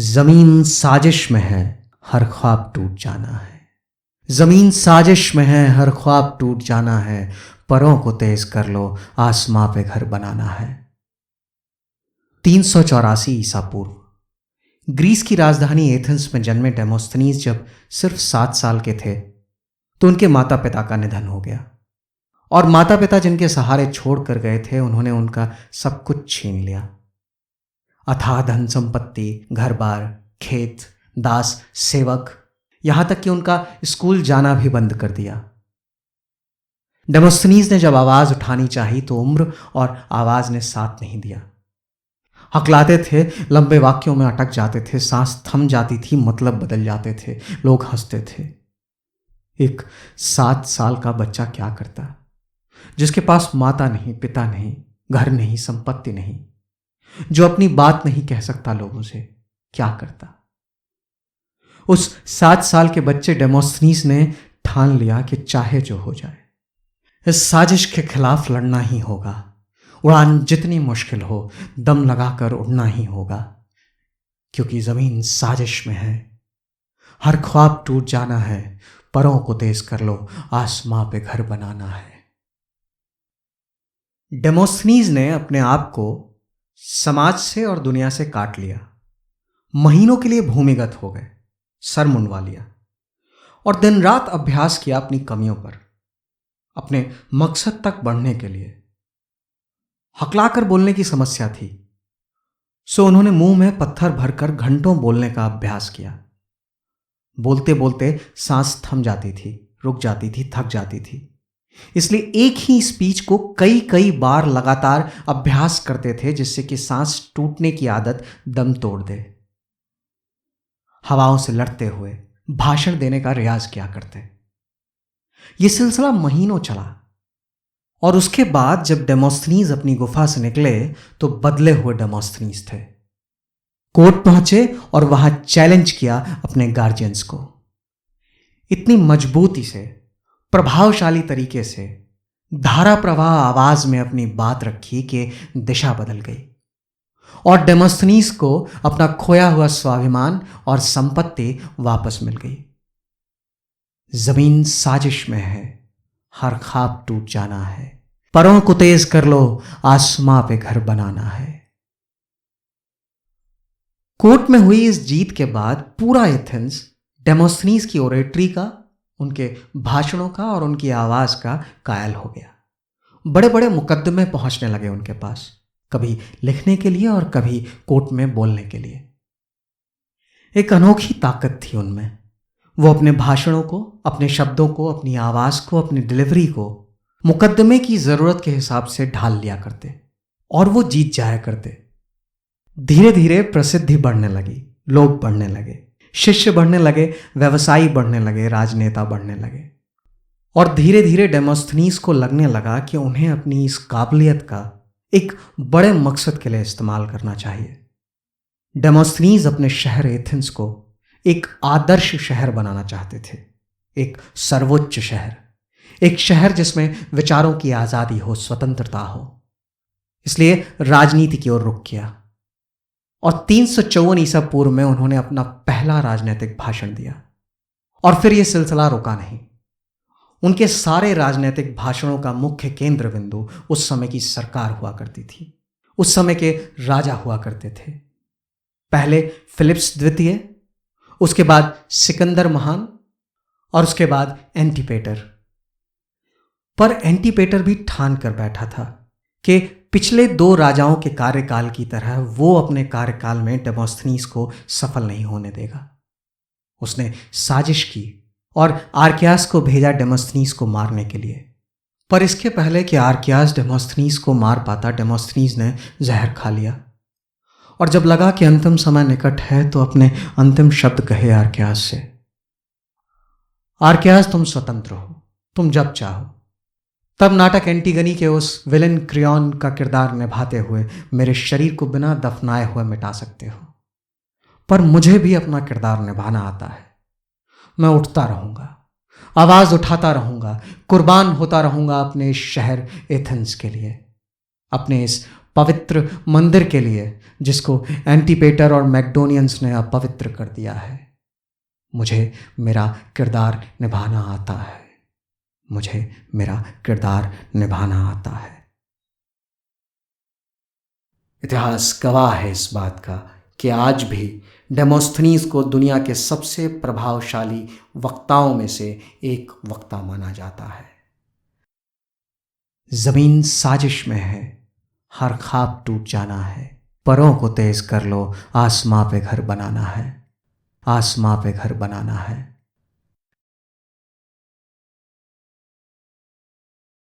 जमीन साजिश में है, हर ख्वाब टूट जाना है। जमीन साजिश में है, हर ख्वाब टूट जाना है। परों को तेज कर लो, आसमां पे घर बनाना है। 384 ईसा पूर्व ग्रीस की राजधानी एथेंस में जन्मे डेमोस्थनीज जब सिर्फ 7 साल के थे तो उनके माता पिता का निधन हो गया। और माता पिता जिनके सहारे छोड़कर गए थे, उन्होंने उनका सब कुछ छीन लिया। अथाह धन संपत्ति, घर बार, खेत, दास, सेवक, यहां तक कि उनका स्कूल जाना भी बंद कर दिया। डेमोस्थनीज ने जब आवाज उठानी चाही तो उम्र और आवाज ने साथ नहीं दिया। हकलाते थे, लंबे वाक्यों में अटक जाते थे, सांस थम जाती थी, मतलब बदल जाते थे, लोग हंसते थे। एक 7 साल का बच्चा क्या करता, जिसके पास माता नहीं, पिता नहीं, घर नहीं, संपत्ति नहीं, जो अपनी बात नहीं कह सकता लोगों से, क्या करता? उस 7 साल के बच्चे डेमोस्थनीज ने ठान लिया कि चाहे जो हो जाए, इस साजिश के खिलाफ लड़ना ही होगा। उड़ान जितनी मुश्किल हो, दम लगाकर उड़ना ही होगा, क्योंकि जमीन साजिश में है। हर ख्वाब टूट जाना है, परों को तेज कर लो, आसमां पे घर बनाना है। डेमोस्थनीज ने अपने आप को समाज से और दुनिया से काट लिया। महीनों के लिए भूमिगत हो गए, सर मुंडवा लिया और दिन रात अभ्यास किया अपनी कमियों पर, अपने मकसद तक बढ़ने के लिए। हकलाकर बोलने की समस्या थी, सो उन्होंने मुंह में पत्थर भरकर घंटों बोलने का अभ्यास किया। बोलते बोलते सांस थम जाती थी, रुक जाती थी, थक जाती थी। इसलिए एक ही स्पीच को कई कई बार लगातार अभ्यास करते थे, जिससे कि सांस टूटने की आदत दम तोड़ दे। हवाओं से लड़ते हुए भाषण देने का रियाज किया करते। यह सिलसिला महीनों चला और उसके बाद जब डेमोस्थनीज अपनी गुफा से निकले तो बदले हुए डेमोस्थनीज थे। कोर्ट पहुंचे और वहां चैलेंज किया अपने गार्जियंस को। इतनी मजबूती से, प्रभावशाली तरीके से, धारा प्रवाह आवाज में अपनी बात रखी कि दिशा बदल गई और डेमोस्थनीज को अपना खोया हुआ स्वाभिमान और संपत्ति वापस मिल गई। जमीन साजिश में है, हर ख्वाब टूट जाना है। परों को तेज कर लो, आसमां पे घर बनाना है। कोर्ट में हुई इस जीत के बाद पूरा एथेंस डेमोस्थनीज की ओरेटरी का, उनके भाषणों का और उनकी आवाज का कायल हो गया। बड़े बड़े मुकदमे पहुंचने लगे उनके पास, कभी लिखने के लिए और कभी कोर्ट में बोलने के लिए। एक अनोखी ताकत थी उनमें। वो अपने भाषणों को, अपने शब्दों को, अपनी आवाज को, अपनी डिलीवरी को मुकदमे की जरूरत के हिसाब से ढाल लिया करते और वो जीत जाया करते। धीरे धीरे प्रसिद्धि बढ़ने लगी, लोग बढ़ने लगे, शिष्य बढ़ने लगे, व्यवसायी बढ़ने लगे, राजनेता बढ़ने लगे। और धीरे धीरे डेमोस्थनीज को लगने लगा कि उन्हें अपनी इस काबिलियत का एक बड़े मकसद के लिए इस्तेमाल करना चाहिए। डेमोस्थनीज अपने शहर एथेंस को एक आदर्श शहर बनाना चाहते थे, एक सर्वोच्च शहर, एक शहर जिसमें विचारों की आजादी हो, स्वतंत्रता हो। इसलिए राजनीति की ओर रुख किया और 354 ईसा पूर्व में उन्होंने अपना पहला राजनीतिक भाषण दिया। और फिर यह सिलसिला रुका नहीं। उनके सारे राजनीतिक भाषणों का मुख्य केंद्र बिंदु उस समय की सरकार हुआ करती थी, उस समय के राजा हुआ करते थे। पहले फिलिप्स द्वितीय, उसके बाद सिकंदर महान और उसके बाद एंटीपेटर। पर एंटीपेटर भी ठान कर बैठा था कि पिछले 2 राजाओं के कार्यकाल की तरह वो अपने कार्यकाल में डेमोस्थनीज को सफल नहीं होने देगा। उसने साजिश की और आर्कियास को भेजा डेमोस्थनीज को मारने के लिए। पर इसके पहले कि आर्कियास डेमोस्थनीज को मार पाता, डेमोस्थनीज ने जहर खा लिया और जब लगा कि अंतिम समय निकट है तो अपने अंतिम शब्द कहे आर्कियास से, आर्कियास तुम स्वतंत्र हो, तुम जब चाहो। तब नाटक एंटीगनी के उस विलेन क्रियॉन का किरदार निभाते हुए मेरे शरीर को बिना दफनाए हुए मिटा सकते हो, पर मुझे भी अपना किरदार निभाना आता है। मैं उठता रहूंगा, आवाज उठाता रहूंगा, कुर्बान होता रहूंगा अपने इस शहर एथेंस के लिए, अपने इस पवित्र मंदिर के लिए जिसको एंटीपेटर और मैकडोनियंस ने अपवित्र कर दिया है। मुझे मेरा किरदार निभाना आता है। मुझे मेरा किरदार निभाना आता है। इतिहास गवाह है इस बात का कि आज भी डेमोस्थनीज को दुनिया के सबसे प्रभावशाली वक्ताओं में से एक वक्ता माना जाता है। जमीन साजिश में है, हर ख्वाब टूट जाना है, परों को तेज कर लो, आसमां पे घर बनाना है, आसमां पे घर बनाना है।